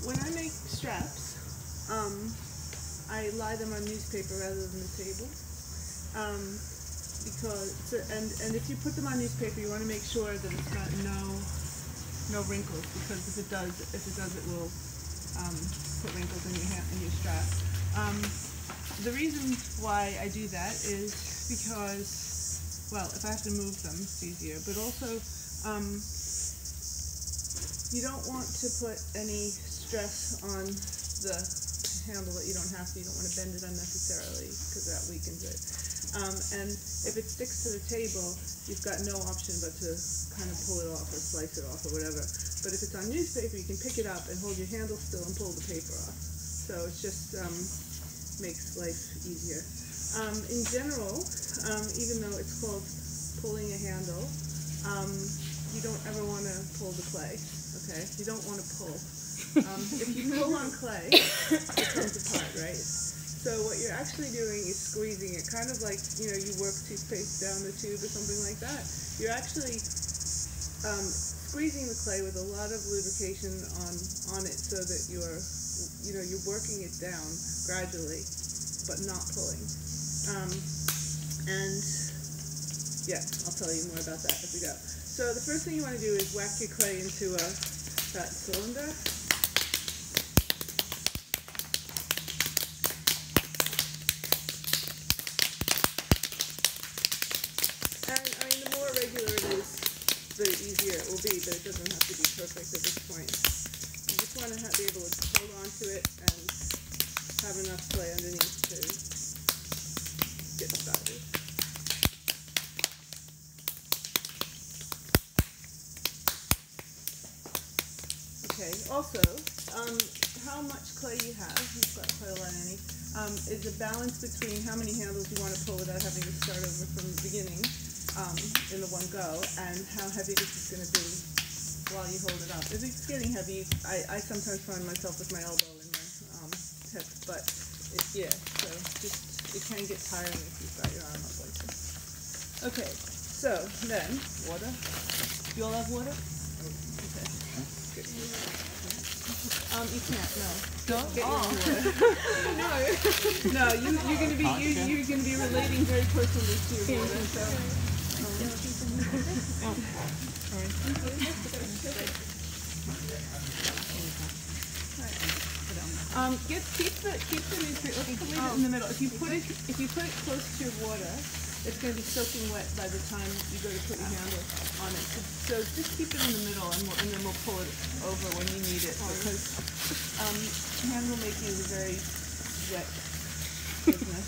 when I make straps, I lie them on newspaper rather than the table. And if you put them on newspaper, you want to make sure that it's got no wrinkles, because if it does, it will put wrinkles in your strap. The reason why I do that is because, well, if I have to move them, it's easier. But also, you don't want to put any stress on the handle that you don't have to. You don't want to bend it unnecessarily, because that weakens it. And if it sticks to the table, you've got no option but to kind of pull it off or slice it off or whatever. But if it's on newspaper, you can pick it up and hold your handle still and pull the paper off. So it just makes life easier. In general, even though it's called pulling a handle, you don't ever want to pull the clay. Okay, you don't want to pull. If you pull on clay, it comes apart, right? So what you're actually doing is squeezing it, kind of like, you work toothpaste down the tube or something like that. You're actually squeezing the clay with a lot of lubrication on it, so that you're working it down gradually, but not pulling. And yeah, I'll tell you more about that as we go. So the first thing you want to do is whack your clay into that cylinder. The easier it will be, but it doesn't have to be perfect at this point. You just want to be able to hold on to it and have enough clay underneath to get started. Okay, also, how much clay you have, you've got quite a lot, Annie, is a balance between how many handles you want to pull without having to start over from the beginning. In the one go, and how heavy this is going to be while you hold it up. If it's getting heavy, I sometimes find myself with my elbow in my hip, but so it can get tiring if you've got your arm up like this. Okay, so then, water. You all have water? Okay, good. You can't, no. Don't get your own water. No, you're going to be relating very personally to your water, so. Keep the newspaper. Leave it in the middle. If you put it close to your water, it's going to be soaking wet by the time you go to put your handle on it. So just keep it in the middle, and then we'll pull it over when you need it, because handle making is a very wet business.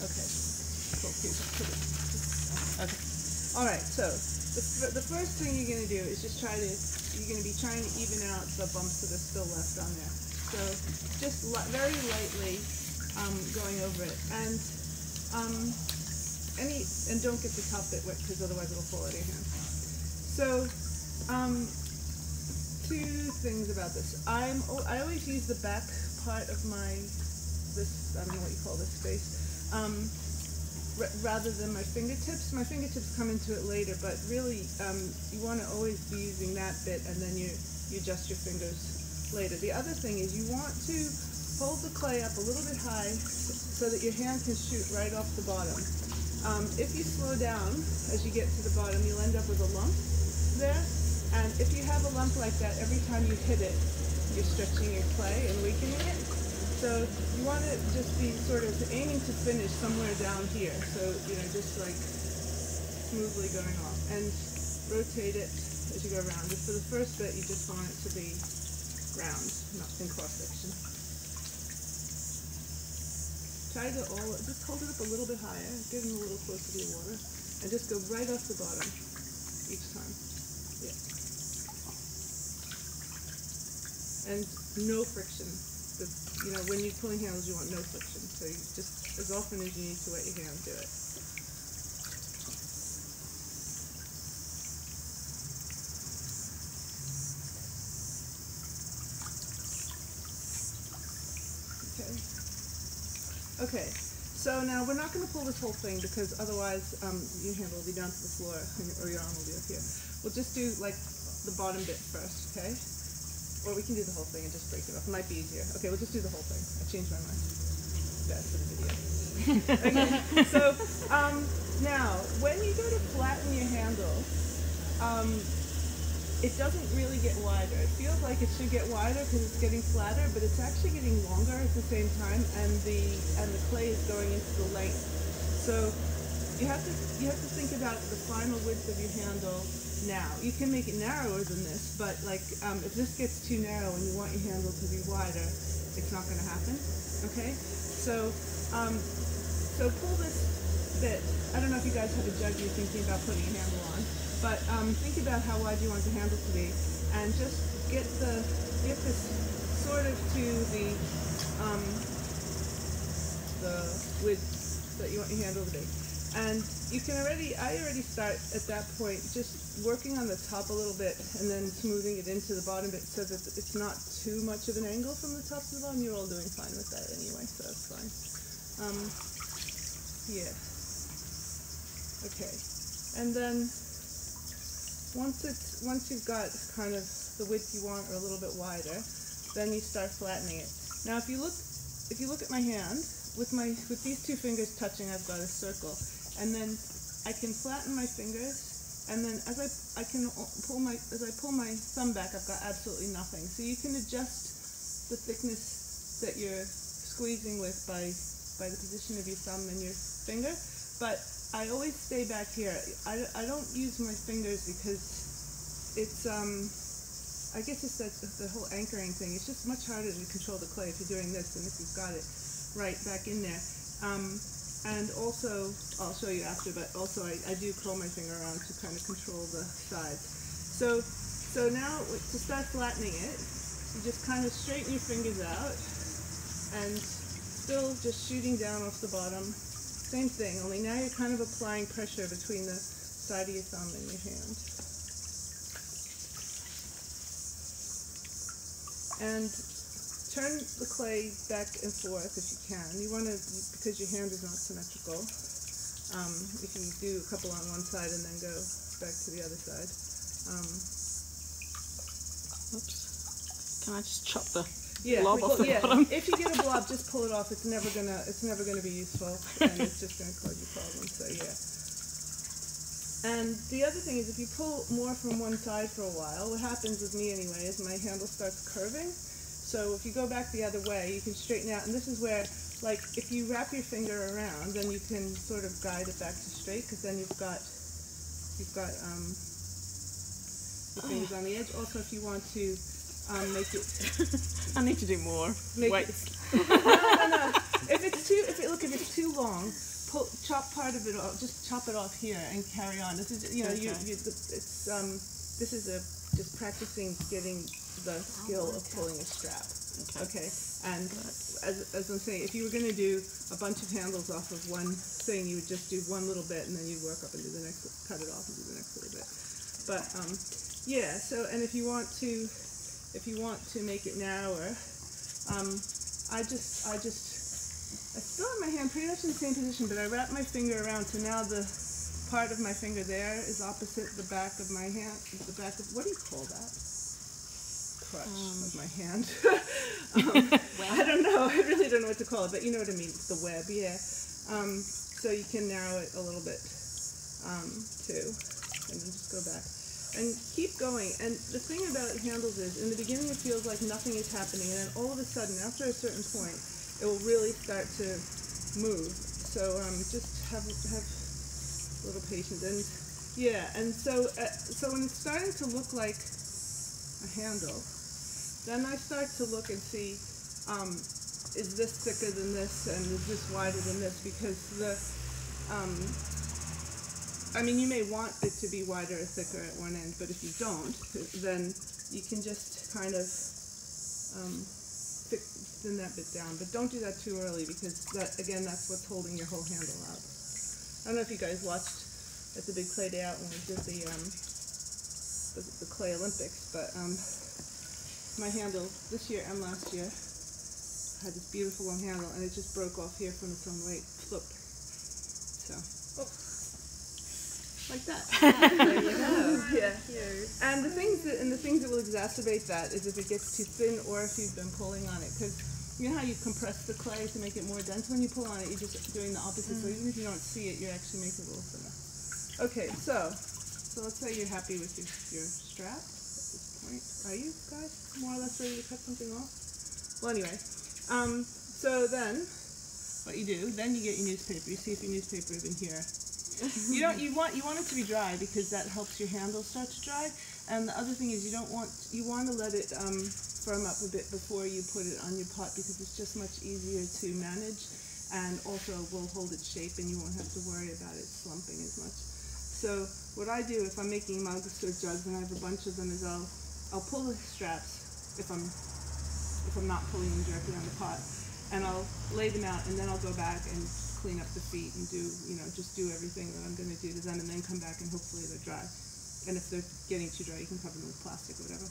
Okay. All right. So the first thing you're going to do is you're going to be trying to even out the bumps that are still left on there. So just very lightly going over it, and don't get the top bit wet, because otherwise it'll fall out of your hand. So two things about this. I always use the back part of this, I don't know what you call this space, rather than my fingertips. My fingertips come into it later, but really you want to always be using that bit, and then you adjust your fingers later. The other thing is you want to hold the clay up a little bit high so that your hand can shoot right off the bottom. If you slow down as you get to the bottom, you'll end up with a lump there, and if you have a lump like that, every time you hit it, you're stretching your clay and weakening it. So you want to just be sort of aiming to finish somewhere down here, so just like smoothly going off, and rotate it as you go around. Just for the first bit, you just want it to be round, not in cross section. Try to just hold it up a little bit higher, get it a little closer to your water, and just go right off the bottom each time. Yeah. And no friction. When you're pulling handles, you want no friction. So you just, as often as you need to wet your hand, do it. Okay. So now we're not going to pull this whole thing because otherwise your handle will be down to the floor or your arm will be up here. We'll just do like the bottom bit first, okay? Or we can do the whole thing and just break it off. It might be easier. Okay, we'll just do the whole thing. I changed my mind. Best for the video. Okay, so now when you go to flatten your handle, it doesn't really get wider. It feels like it should get wider because it's getting flatter, but it's actually getting longer at the same time, and the clay is going into the length. So you have to think about the final width of your handle now. You can make it narrower than this, but like if this gets too narrow and you want your handle to be wider, it's not going to happen. Okay, so so pull this bit. I don't know if you guys have a jug you're thinking about putting a handle on. But think about how wide you want the handle to be, and just get this sort of to the width that you want your handle to be. And you can I already start at that point just working on the top a little bit and then smoothing it into the bottom bit so that it's not too much of an angle from the top to the bottom. You're all doing fine with that anyway, so that's fine. Yeah. Okay. And then once you've got kind of the width you want or a little bit wider, then you start flattening it. Now if you look at my hand, with these two fingers touching, I've got a circle, and then I can flatten my fingers, and then as I pull my thumb back, I've got absolutely nothing. So you can adjust the thickness that you're squeezing with by the position of your thumb and your finger, but I always stay back here. I don't use my fingers because it's I guess it's the whole anchoring thing. It's just much harder to control the clay if you're doing this than if you've got it right back in there. And also, I'll show you after, but also I do curl my finger around to kind of control the sides. So now to start flattening it, you just kind of straighten your fingers out and still just shooting down off the bottom. Same thing, only now you're kind of applying pressure between the side of your thumb and your hand. And turn the clay back and forth if you can. You want to, because your hand is not symmetrical, if you do a couple on one side and then go back to the other side. Oops. Can I just chop the blob well, off the bottom? If you get a blob, just pull it off. It's never gonna be useful, and it's just gonna cause you problems. So yeah. And the other thing is, if you pull more from one side for a while, what happens with me anyway is my handle starts curving. So if you go back the other way, you can straighten out. And this is where, like, if you wrap your finger around, then you can sort of guide it back to straight, because then you've got your fingers on the edge. Also, if you want to make it. I need to do more. Wait. No. If it's too long, chop part of it off. Just chop it off here and carry on. This is, this is just practicing getting the skill of pulling a strap. Okay. And as I'm saying, if you were going to do a bunch of handles off of one thing, you would just do one little bit and then you'd work up and do the next, cut it off and do the next little bit. But yeah. So, and if you want to make it narrower, I still have my hand pretty much in the same position, but I wrap my finger around, so now the part of my finger there is opposite the back of my hand, the back of, what do you call that? Crutch of my hand. I don't know, I really don't know what to call it, but you know what I mean, it's the web, yeah. So you can narrow it a little bit, too, and then just go back. And keep going. And the thing about handles is, in the beginning it feels like nothing is happening, and then all of a sudden, after a certain point, it will really start to move. So just have a little patience. And yeah, and so when it's starting to look like a handle, then I start to look and see, is this thicker than this, and is this wider than this? Because I mean, you may want it to be wider or thicker at one end, but if you don't, then you can just kind of thin that bit down. But don't do that too early, because that, again, that's what's holding your whole handle up. I don't know if you guys watched at the big clay day out when we did the clay Olympics, but my handle this year and last year had this beautiful long handle, and it just broke off here from its own weight. flip. So, like that. There you go. Yeah. And the things that will exacerbate that is if it gets too thin or if you've been pulling on it, because you know how you compress the clay to make it more dense. When you pull on it, you're just doing the opposite. So even if you don't see it, you're actually making it a little thinner. Okay, so let's say you're happy with your strap at this point. Are you guys more or less ready to cut something off? Well, anyway, so then what you do, then you get your newspaper. You see if your newspaper is in here. You want it to be dry because that helps your handle start to dry. And the other thing is you want to let it firm up a bit before you put it on your pot because it's just much easier to manage and also will hold its shape and you won't have to worry about it slumping as much. So what I do if I'm making mugs or jugs and I have a bunch of them is I'll pull the straps if I'm not pulling them directly on the pot, and I'll lay them out and then I'll go back and clean up the feet and just do everything that I'm going to do to them and then come back and hopefully they're dry. And if they're getting too dry, you can cover them with plastic or whatever.